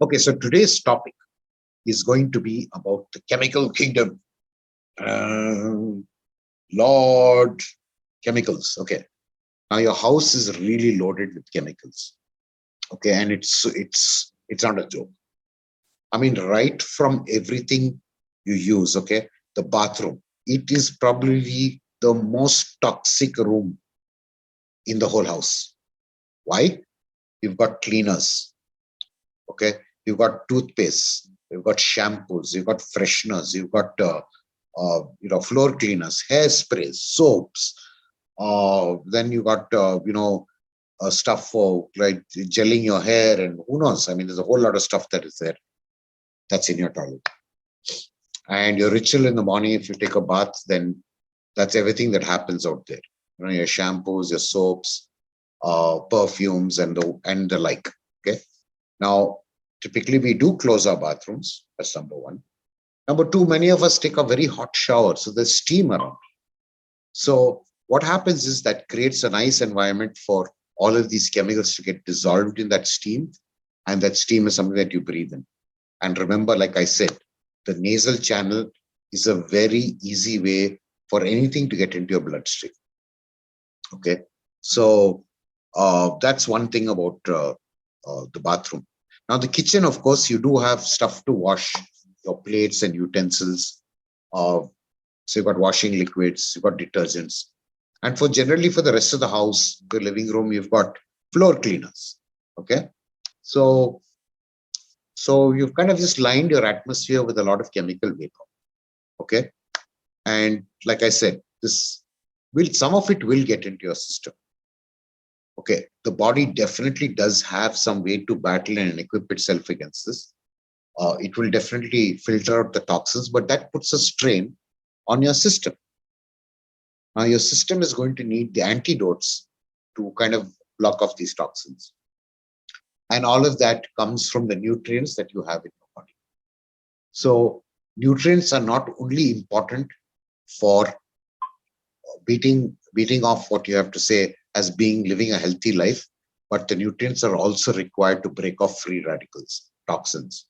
Okay, so today's topic is going to be about the chemical kingdom. Lord, chemicals. Okay, now your house is really loaded with chemicals. Okay, and it's not a joke. I mean, right from everything you use. Okay, the bathroom. It is probably the most toxic room in the whole house. Why? You've got cleaners. Okay, you've got toothpaste, you've got shampoos, you've got fresheners, you've got floor cleaners, hairsprays, soaps. Then you got stuff for like gelling your hair, and who knows? I mean, there's a whole lot of stuff that is there that's in your toilet. And your ritual in the morning, if you take a bath, then that's everything that happens out there. You know, your shampoos, your soaps, perfumes, and the like. Okay. Now, typically we do close our bathrooms. That's number one. Number two, many of us take a very hot shower, so there's steam around. So what happens is that creates a nice environment for all of these chemicals to get dissolved in that steam, and that steam is something that you breathe in. And remember, like I said, the nasal channel is a very easy way for anything to get into your bloodstream. Okay, so that's one thing about the bathroom. Now, the kitchen, of course, you do have stuff to wash your plates and utensils. So you've got washing liquids, you've got detergents. And for the rest of the house, the living room, you've got floor cleaners. Okay. So you've kind of just lined your atmosphere with a lot of chemical vapor. Okay. And like I said, some of it will get into your system. Okay, the body definitely does have some way to battle and equip itself against this. It will definitely filter out the toxins, but that puts a strain on your system. Now, your system is going to need the antidotes to kind of block off these toxins. And all of that comes from the nutrients that you have in your body. So, nutrients are not only important for beating off what you have to say as living a healthy life, but the nutrients are also required to break off free radicals, toxins.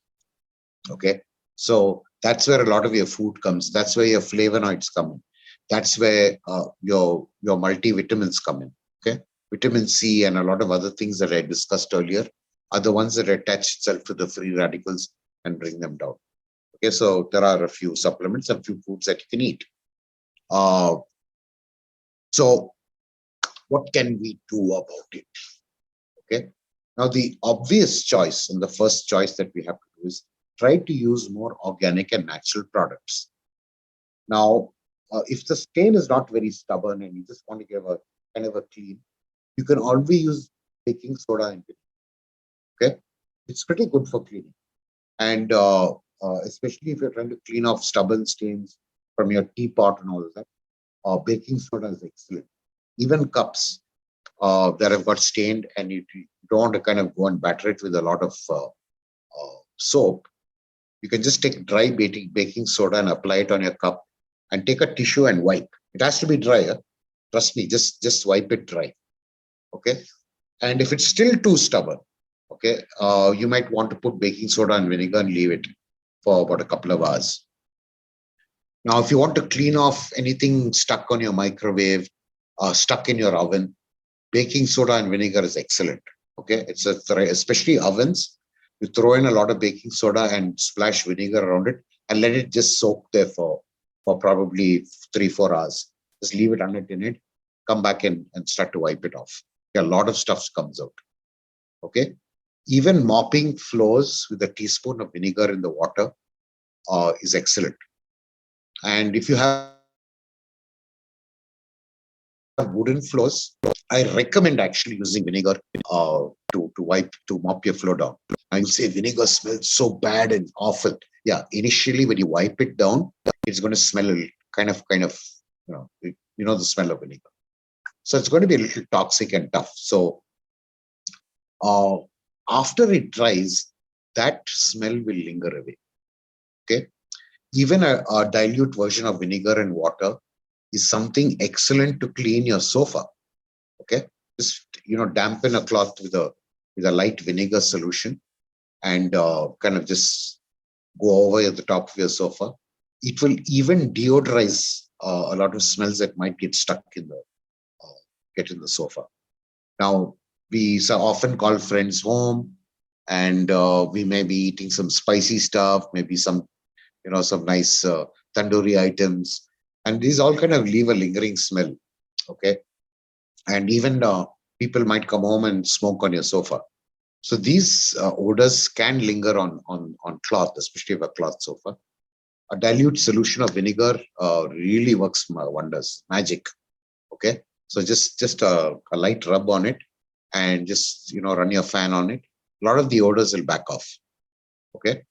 Okay, so that's where a lot of your food comes. That's where your flavonoids come in. That's where your multivitamins come in. Okay, vitamin C and a lot of other things that I discussed earlier are the ones that attach itself to the free radicals and bring them down. Okay, so there are a few supplements, a few foods that you can eat. So what can we do about it? Okay. Now, the obvious choice and the first choice that we have to do is try to use more organic and natural products. Now, if the stain is not very stubborn and you just want to give a kind of a clean, you can always use baking soda and vinegar. Okay. It's pretty good for cleaning. And especially if you're trying to clean off stubborn stains from your teapot and all of that, baking soda is excellent. Even cups that have got stained and you don't want to kind of go and batter it with a lot of soap, you can just take dry baking soda and apply it on your cup and take a tissue and wipe. It has to be dry. Trust me, just wipe it dry. Okay. And if it's still too stubborn, okay, you might want to put baking soda and vinegar and leave it for about a couple of hours. Now, if you want to clean off anything stuck on your microwave, stuck in your oven, baking soda and vinegar is excellent. Okay, especially ovens. You throw in a lot of baking soda and splash vinegar around it and let it just soak there for probably 3-4 hours. Just leave it unattended, come back and start to wipe it off. A lot of stuff comes out. Okay, even mopping floors with a teaspoon of vinegar in the water is excellent. And if you have wooden floors, I recommend actually using vinegar to mop your floor down. Now you say vinegar smells so bad and awful. Yeah, initially when you wipe it down, it's going to smell kind of the smell of vinegar. So it's going to be a little toxic and tough. So after it dries, that smell will linger away. Okay, even a dilute version of vinegar and water is something excellent to clean your sofa. Okay, just dampen a cloth with a light vinegar solution, and kind of just go over at the top of your sofa. It will even deodorize a lot of smells that might get in the sofa. Now, we so often call friends home, and we may be eating some spicy stuff, maybe some nice tandoori items, and these all kind of leave a lingering smell. Okay, and even people might come home and smoke on your sofa. So these odors can linger on cloth, especially a cloth sofa. A dilute solution of vinegar really works wonders, magic. Okay, so just a light rub on it, and just run your fan on it. A lot of the odors will back off. Okay.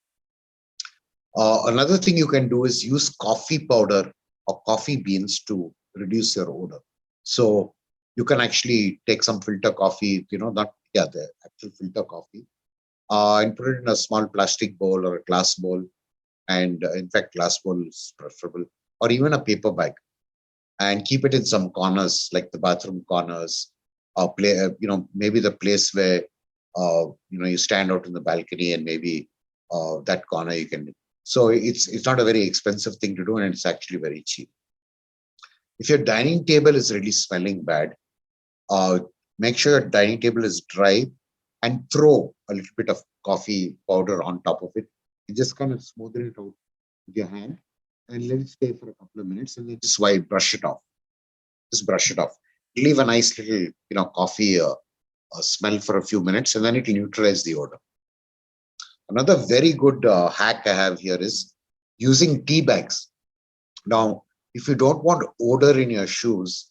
Another thing you can do is use coffee powder or coffee beans to reduce your odor. So you can actually take some filter coffee, not the actual filter coffee, and put it in a small plastic bowl or a glass bowl. And in fact, glass bowl is preferable, or even a paper bag, and keep it in some corners, like the bathroom corners, or maybe the place where you stand out in the balcony, and maybe that corner you can. So it's not a very expensive thing to do, and it's actually very cheap. If your dining table is really smelling bad, make sure your dining table is dry, and throw a little bit of coffee powder on top of it, and just kind of smoothen it out with your hand, and let it stay for a couple of minutes, and then just brush it off. Just brush it off. Leave a nice little coffee smell for a few minutes, and then it will neutralize the odor. Another very good hack I have here is using tea bags. Now, if you don't want odor in your shoes,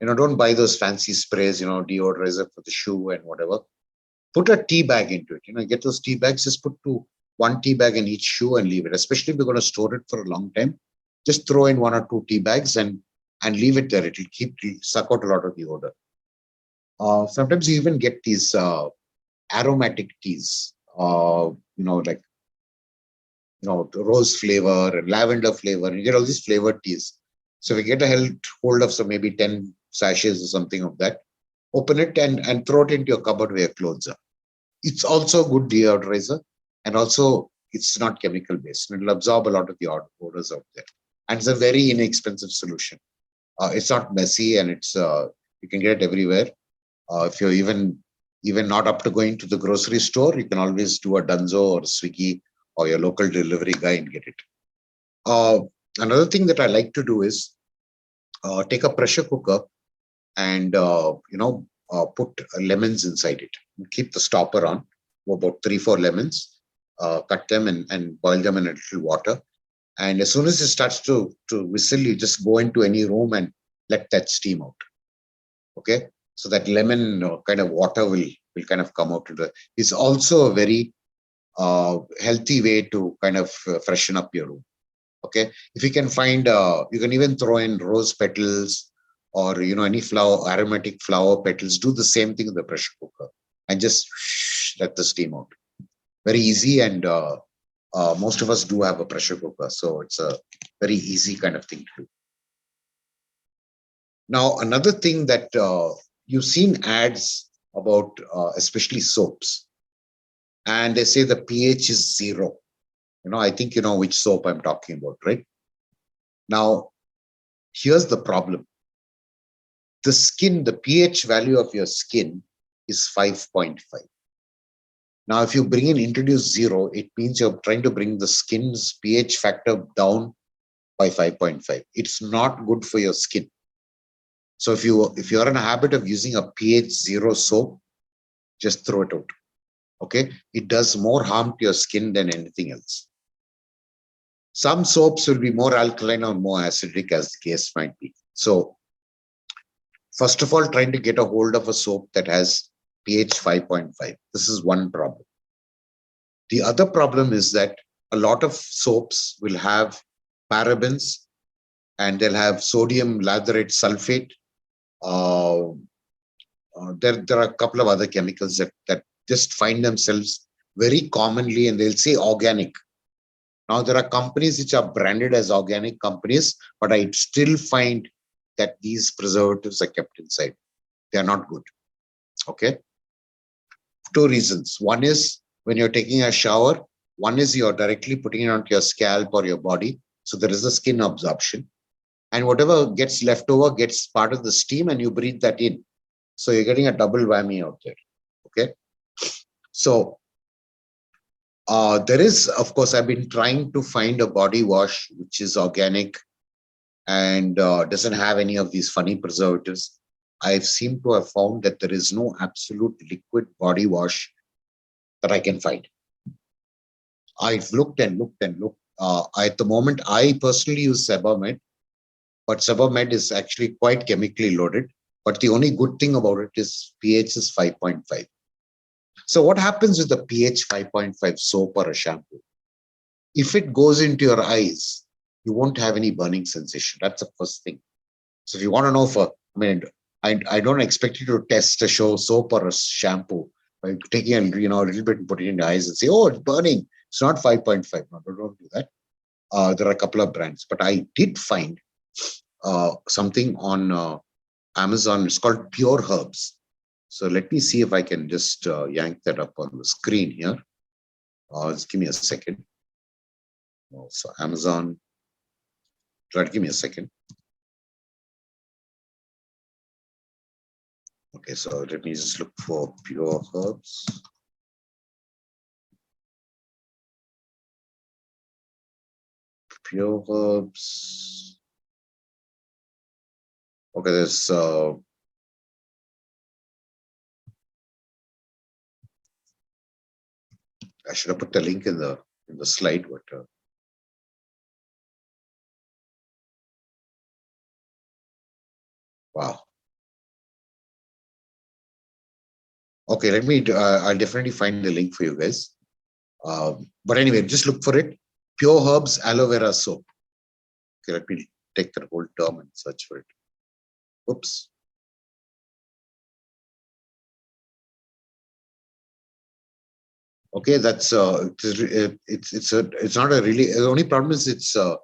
don't buy those fancy sprays, deodorizer for the shoe and whatever. Put a tea bag into it. Get those tea bags, just put one tea bag in each shoe and leave it. Especially if you're going to store it for a long time, just throw in 1 or 2 tea bags and leave it there. It will suck out a lot of the odor. Sometimes you even get these aromatic teas, like rose flavor and lavender flavor. You get all these flavored teas. So if you get a hold of some maybe 10 sachets or something of that, open it and throw it into your cupboard where your clothes are. It's also a good deodorizer, and also it's not chemical based. It'll absorb a lot of the odors out there, and it's a very inexpensive solution. It's not messy, and it's you can get it everywhere. If you're even not up to going to the grocery store, you can always do a Dunzo or Swiggy or your local delivery guy and get it. Another thing that I like to do is take a pressure cooker and put lemons inside it. Keep the stopper on, about 3-4 lemons, cut them and boil them in a little water. And as soon as it starts to whistle, you just go into any room and let that steam out. Okay, so that lemon kind of water will kind of come out. It's also a very healthy way to kind of freshen up your room. Okay, if you can find, you can even throw in rose petals or any aromatic flower petals. Do the same thing in the pressure cooker and just let the steam out. Very easy, and most of us do have a pressure cooker, so it's a very easy kind of thing to do. Now, another thing that you've seen ads about, especially soaps, and they say the pH is 0. I think you know which soap I'm talking about, right? Now, here's the problem. The pH value of your skin is 5.5. Now, if you introduce 0, it means you're trying to bring the skin's pH factor down by 5.5. It's not good for your skin. So if you're in a habit of using a pH 0 soap, just throw it out. Okay, it does more harm to your skin than anything else. Some soaps will be more alkaline or more acidic, as the case might be. So first of all, trying to get a hold of a soap that has pH 5.5. This is one problem. The other problem is that a lot of soaps will have parabens, and they'll have sodium lathrate sulfate. There are a couple of other chemicals that just find themselves very commonly, and they'll say organic. Now, there are companies which are branded as organic companies, but I still find that these preservatives are kept inside. They are not good. Okay. Two reasons. One is when you're taking a shower, one is you're directly putting it onto your scalp or your body. So there is a skin absorption. And whatever gets left over gets part of the steam and you breathe that in. So you're getting a double whammy out there. Okay. So there is, of course, I've been trying to find a body wash which is organic and doesn't have any of these funny preservatives. I seem to have found that there is no absolute liquid body wash that I can find. I've looked and looked and looked. At the moment, I personally use Sebamed, but Sebamed is actually quite chemically loaded. But the only good thing about it is pH is 5.5. So what happens with the pH 5.5 soap or a shampoo? If it goes into your eyes, you won't have any burning sensation. That's the first thing. So if you want to know I don't expect you to test a soap or a shampoo by taking a little bit and putting it in your eyes and say, oh, it's burning. It's not 5.5. No, don't do that. There are a couple of brands, but I did find something on Amazon. It's called Pure Herbs. So let me see if I can just yank that up on the screen here. Just give me a second. So Amazon, give me a second. Okay, so let me just look for Pure Herbs. Pure Herbs. Okay, there's I should have put the link in the slide, but wow. Okay, let me. I'll definitely find the link for you guys. But anyway, just look for it. Pure Herbs Aloe Vera Soap. Okay, let me take the whole term and search for it. Oops. Okay, that's it's not a really. The only problem is it's a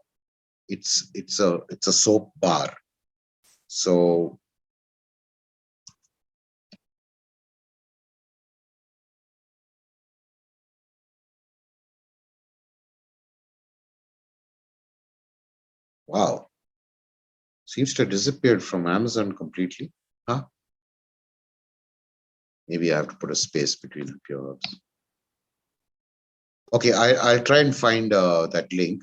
soap bar. So wow, seems to have disappeared from Amazon completely. Huh? Maybe I have to put a space between the Pure Herbs. Okay, I'll try and find that link.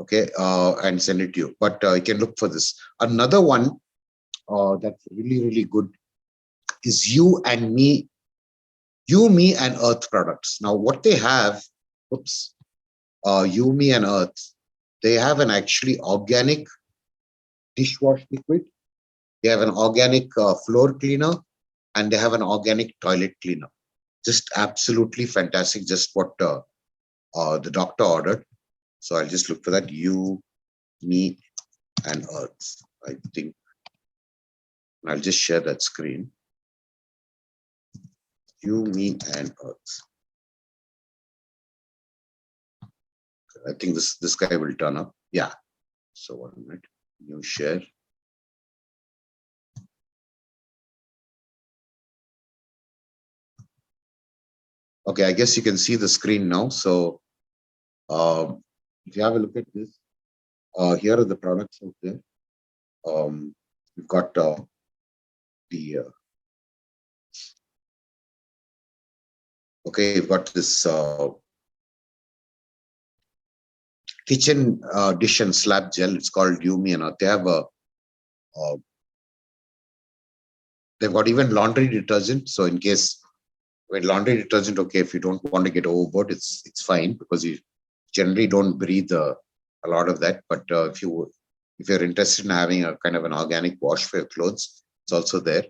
Okay, and send it to you. But you can look for this. Another one that's really, really good is You, Me, and Earth products. Now, what they have, You, Me, and Earth, they have an actually organic dishwash liquid. They have an organic floor cleaner, and they have an organic toilet cleaner. Just absolutely fantastic. Just what the doctor ordered. So I'll just look for that. You, Me, and Earth. I think I'll just share that screen. You, Me, and Earth. I think this guy will turn up. Yeah. So 1 minute. New share. Okay, I guess you can see the screen now. So if you have a look at this, here are the products out there. We've got the okay, you've got this kitchen dish and slab gel. It's called Yumi, and they have they've got even laundry detergent. So in case with laundry detergent, okay, if you don't want to get overboard, it's fine because you generally don't breathe a lot of that. But if you're interested in having a kind of an organic wash for your clothes, it's also there.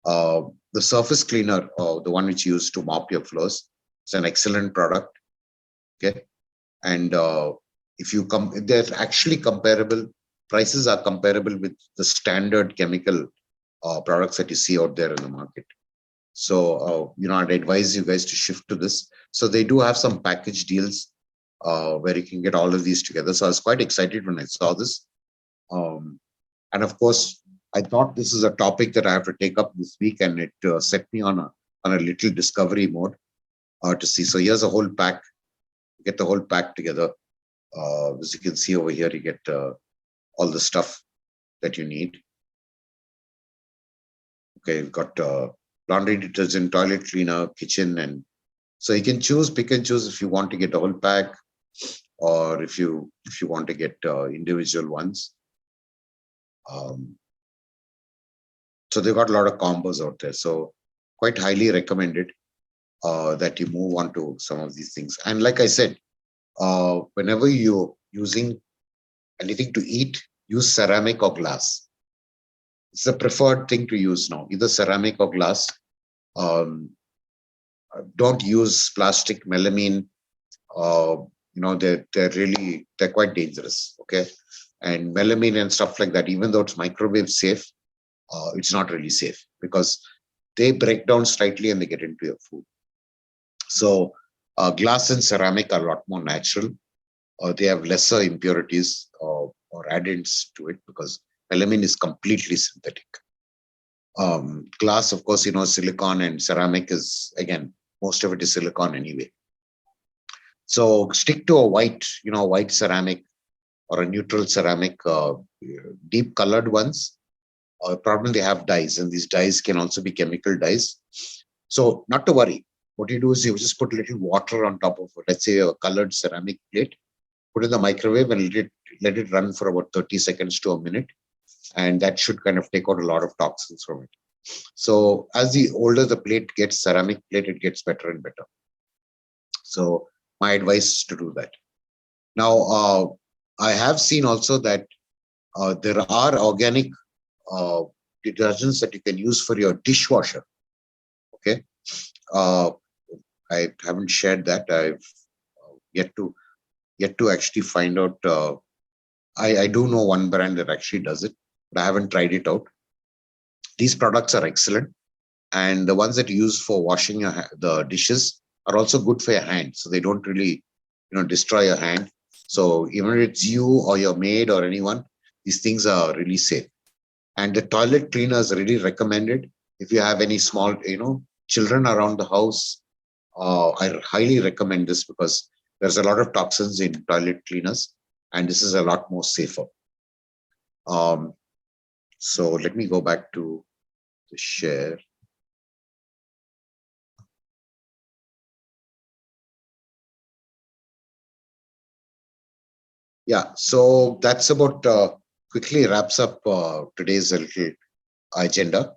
The surface cleaner, the one which you use to mop your floors, it's an excellent product. Okay, and if you they're actually comparable. Prices are comparable with the standard chemical products that you see out there in the market. So, I'd advise you guys to shift to this. So they do have some package deals where you can get all of these together. So I was quite excited when I saw this. And of course, I thought this is a topic that I have to take up this week, and it set me on a little discovery mode to see. So here's a whole pack. You get the whole pack together. As you can see over here, you get all the stuff that you need. Okay, you've got laundry detergent, toilet cleaner, kitchen, and so you can pick and choose if you want to get a whole pack, or if you want to get individual ones. So they've got a lot of combos out there. So quite highly recommended that you move on to some of these things. And like I said, whenever you're using anything to eat, use ceramic or glass. It's the preferred thing to use now, either ceramic or glass. Don't use plastic, melamine. They're quite dangerous. Okay, and melamine and stuff like that, even though it's microwave safe, it's not really safe because they break down slightly and they get into your food. So glass and ceramic are a lot more natural. They have lesser impurities or additives to it because melamine is completely synthetic. Glass, of course, silicon, and ceramic is, again, most of it is silicon anyway. So stick to a white ceramic or a neutral ceramic, deep colored ones. Problem, they have dyes, and these dyes can also be chemical dyes. So not to worry. What you do is you just put a little water on top of, let's say, a colored ceramic plate, put it in the microwave and let it run for about 30 seconds to a minute. And that should kind of take out a lot of toxins from it. So as the older the plate gets, ceramic plate, it gets better and better. So my advice is to do that. Now, I have seen also that there are organic detergents that you can use for your dishwasher. Okay. I haven't shared that. I've yet to actually find out. I do know one brand that actually does it, but I haven't tried it out. These products are excellent, and the ones that you use for washing the dishes are also good for your hand, so they don't really, destroy your hand. So even if it's you or your maid or anyone, these things are really safe. And the toilet cleaner is really recommended if you have any small, children around the house. I highly recommend this because there's a lot of toxins in toilet cleaners, and this is a lot more safer. So let me go back to the share. Yeah, so that's about quickly wraps up today's little agenda.